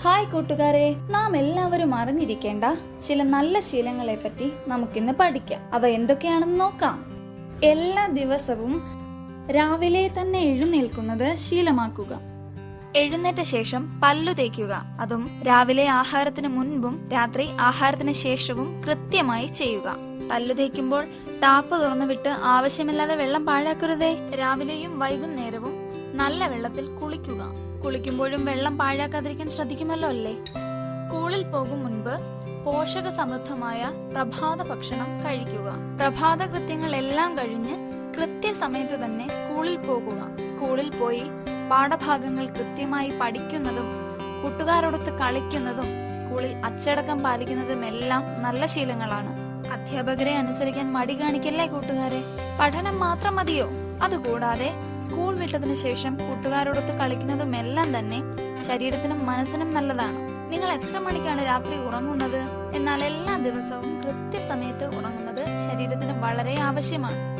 Hi കൂട്ടുകാരെ, നാം എല്ലാവരും അറിഞ്ഞിരിക്കേണ്ട ചില നല്ല ശീലങ്ങളെ പറ്റി നമുക്കിന്ന് പഠിക്കാം. അവ എന്തൊക്കെയാണെന്ന് നോക്കാം. എല്ലാ ദിവസവും രാവിലെ തന്നെ എഴുന്നേൽക്കുന്നത് ശീലമാക്കുക. എഴുന്നേറ്റ ശേഷം പല്ലു തേക്കുക. അതും രാവിലെ ആഹാരത്തിന് മുൻപും രാത്രി ആഹാരത്തിന് ശേഷവും കൃത്യമായി ചെയ്യുക. പല്ലു തേക്കുമ്പോൾ ടാപ്പ് തുറന്നു വിട്ട് ആവശ്യമില്ലാതെ വെള്ളം പാഴാക്കരുതേ. രാവിലെയും വൈകുന്നേരവും നല്ല വെള്ളത്തിൽ കുളിക്കുക. കുളിക്കുമ്പോഴും വെള്ളം പാഴാക്കാതിരിക്കാൻ ശ്രദ്ധിക്കുമല്ലോ അല്ലേ? സ്കൂളിൽ പോകും മുൻപ് പോഷക സമൃദ്ധമായ പ്രഭാത ഭക്ഷണം കഴിക്കുക. പ്രഭാത കൃത്യങ്ങൾ എല്ലാം കഴിഞ്ഞ് കൃത്യസമയത്ത് തന്നെ സ്കൂളിൽ പോകുക. സ്കൂളിൽ പോയി പാഠഭാഗങ്ങൾ കൃത്യമായി പഠിക്കുന്നതും കൂട്ടുകാരോടൊത്ത് കളിക്കുന്നതും സ്കൂളിൽ അച്ചടക്കം പാലിക്കുന്നതും എല്ലാം നല്ല ശീലങ്ങളാണ്. അധ്യാപകരെ അനുസരിക്കാൻ മടി കാണിക്കല്ലേ കൂട്ടുകാരെ. പഠനം മാത്രം മതിയോ? അതുകൂടാതെ സ്കൂൾ വിട്ടതിനു ശേഷം കൂട്ടുകാരോടൊത്ത് കളിക്കുന്നതും എല്ലാം തന്നെ ശരീരത്തിനും മനസ്സിനും നല്ലതാണ്. നിങ്ങൾ എത്ര മണിക്കാണ് രാത്രി ഉറങ്ങുന്നത്? എന്നാൽ എല്ലാ ദിവസവും കൃത്യസമയത്ത് ഉറങ്ങുന്നത് ശരീരത്തിന് വളരെ ആവശ്യമാണ്.